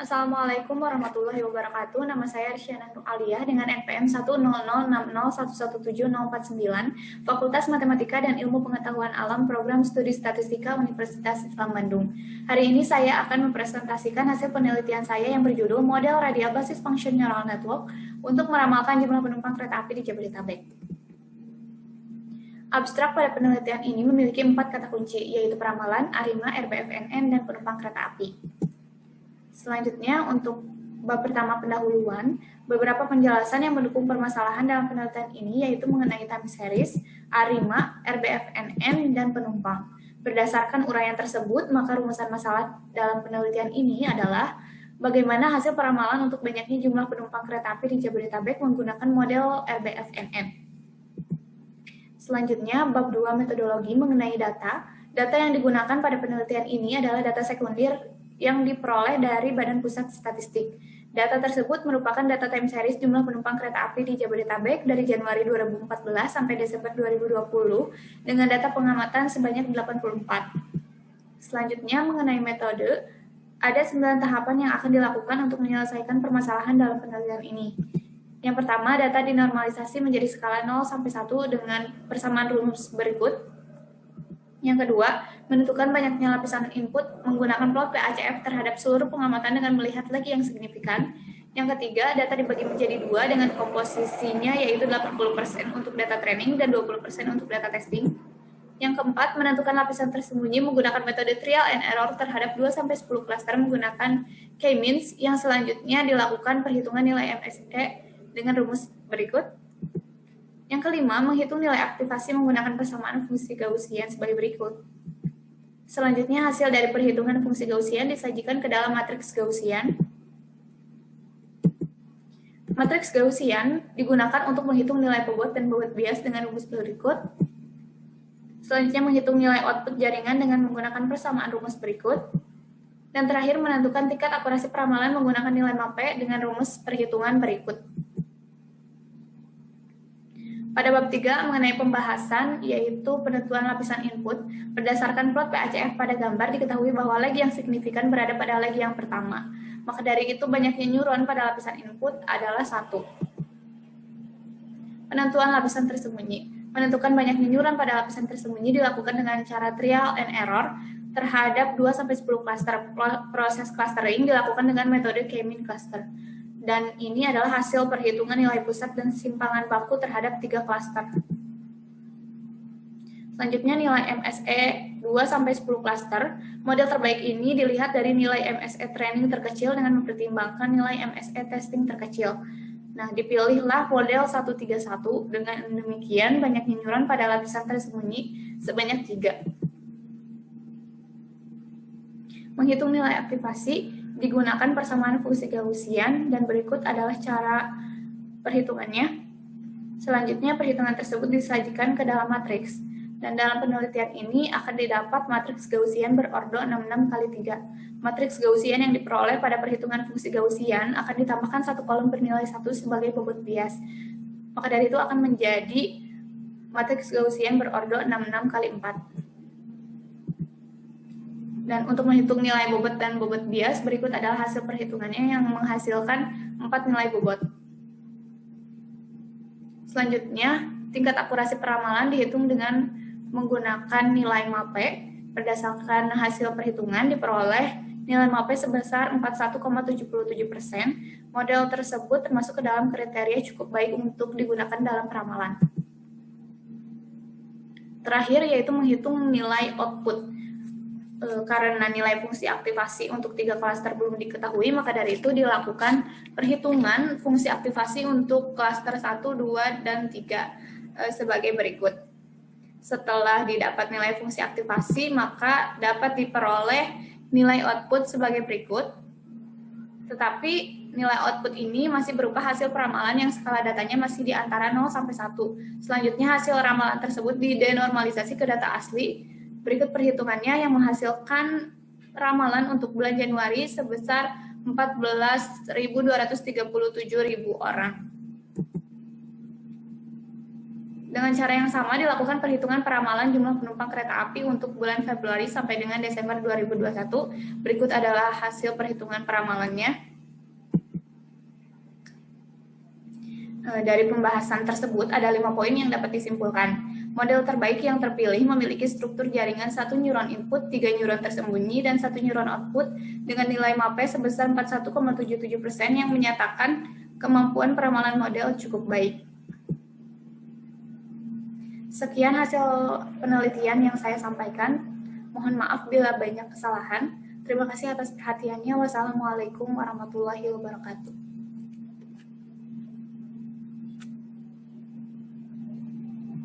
Assalamualaikum warahmatullahi wabarakatuh. Nama saya Arsyana Nur Aliyah dengan NPM 10060617049, Fakultas Matematika dan Ilmu Pengetahuan Alam, Program Studi Statistika Universitas Islam Bandung. Hari ini saya akan mempresentasikan hasil penelitian saya yang berjudul Model Radial Basis Function Neural Network untuk meramalkan jumlah penumpang kereta api di Jabodetabek. Abstrak pada penelitian ini memiliki 4 kata kunci, yaitu peramalan, arima, RBFNN, dan penumpang kereta api. Selanjutnya, untuk bab pertama pendahuluan, beberapa penjelasan yang mendukung permasalahan dalam penelitian ini yaitu mengenai time series, arima, RBFNN, dan penumpang. Berdasarkan uraian tersebut, maka rumusan masalah dalam penelitian ini adalah bagaimana hasil peramalan untuk banyaknya jumlah penumpang kereta api di Jabodetabek menggunakan model RBFNN. Selanjutnya, bab 2 metodologi mengenai data. Data yang digunakan pada penelitian ini adalah data sekunder yang diperoleh dari Badan Pusat Statistik. Data tersebut merupakan data time series jumlah penumpang kereta api di Jabodetabek dari Januari 2014 sampai Desember 2020 dengan data pengamatan sebanyak 84. Selanjutnya, mengenai metode, ada 9 tahapan yang akan dilakukan untuk menyelesaikan permasalahan dalam penelitian ini. Yang pertama, data dinormalisasi menjadi skala 0 sampai 1 dengan persamaan rumus berikut. Yang kedua, menentukan banyaknya lapisan input menggunakan plot PACF terhadap seluruh pengamatan dengan melihat lag yang signifikan. Yang ketiga, data dibagi menjadi 2 dengan komposisinya yaitu 80% untuk data training dan 20% untuk data testing. Yang keempat, menentukan lapisan tersembunyi menggunakan metode trial and error terhadap 2-10 klaster menggunakan K-means. Yang selanjutnya dilakukan perhitungan nilai MSE dengan rumus berikut. Yang kelima, menghitung nilai aktivasi menggunakan persamaan fungsi Gaussian sebagai berikut. Selanjutnya, hasil dari perhitungan fungsi Gaussian disajikan ke dalam matriks Gaussian. Matriks Gaussian digunakan untuk menghitung nilai bobot dan bobot bias dengan rumus berikut. Selanjutnya, menghitung nilai output jaringan dengan menggunakan persamaan rumus berikut. Dan terakhir, menentukan tingkat akurasi peramalan menggunakan nilai MAPE dengan rumus perhitungan berikut. Pada bab 3 mengenai pembahasan, yaitu penentuan lapisan input, berdasarkan plot PACF pada gambar diketahui bahwa lag yang signifikan berada pada lag yang pertama. Maka dari itu banyaknya neuron pada lapisan input adalah 1. Penentuan lapisan tersembunyi. Menentukan banyaknya neuron pada lapisan tersembunyi dilakukan dengan cara trial and error terhadap 2-10 klaster. Proses clustering dilakukan dengan metode K-mean cluster. Dan ini adalah hasil perhitungan nilai pusat dan simpangan baku terhadap 3 klaster. Selanjutnya nilai MSE 2-10 klaster. Model terbaik ini dilihat dari nilai MSE training terkecil dengan mempertimbangkan nilai MSE testing terkecil. Nah, dipilihlah model 131 dengan demikian banyaknya neuron pada lapisan tersembunyi sebanyak 3. Menghitung nilai aktivasi digunakan persamaan fungsi Gaussian dan berikut adalah cara perhitungannya. Selanjutnya, perhitungan tersebut disajikan ke dalam matriks. Dan dalam penelitian ini akan didapat matriks Gaussian berordo 66 kali 3. Matriks Gaussian yang diperoleh pada perhitungan fungsi Gaussian akan ditambahkan satu kolom bernilai 1 sebagai bobot bias. Maka dari itu akan menjadi matriks Gaussian berordo 66 kali 4. Dan untuk menghitung nilai bobot dan bobot bias, berikut adalah hasil perhitungannya yang menghasilkan 4 nilai bobot. Selanjutnya, tingkat akurasi peramalan dihitung dengan menggunakan nilai MAPE. Berdasarkan hasil perhitungan diperoleh nilai MAPE sebesar 41,77%. Model tersebut termasuk ke dalam kriteria cukup baik untuk digunakan dalam peramalan. Terakhir, yaitu menghitung nilai output. Karena nilai fungsi aktivasi untuk 3 klaster belum diketahui, maka dari itu dilakukan perhitungan fungsi aktivasi untuk klaster 1, 2, dan 3 sebagai berikut. Setelah didapat nilai fungsi aktivasi, maka dapat diperoleh nilai output sebagai berikut. Tetapi Nilai output ini masih berupa hasil peramalan yang skala datanya masih di antara 0 sampai 1. Selanjutnya hasil ramalan tersebut didenormalisasi ke data asli. Berikut perhitungannya yang menghasilkan ramalan untuk bulan Januari sebesar 14.237.000 orang. Dengan cara yang sama dilakukan perhitungan peramalan jumlah penumpang kereta api untuk bulan Februari sampai dengan Desember 2021. Berikut adalah hasil perhitungan peramalannya. Dari pembahasan tersebut ada 5 poin yang dapat disimpulkan. Model terbaik yang terpilih memiliki struktur jaringan 1 neuron input, 3 neuron tersembunyi, dan 1 neuron output dengan nilai MAPE sebesar 41,77% yang menyatakan kemampuan peramalan model cukup baik. Sekian hasil penelitian yang saya sampaikan. Mohon maaf bila banyak kesalahan. Terima kasih atas perhatiannya. Wassalamualaikum warahmatullahi wabarakatuh.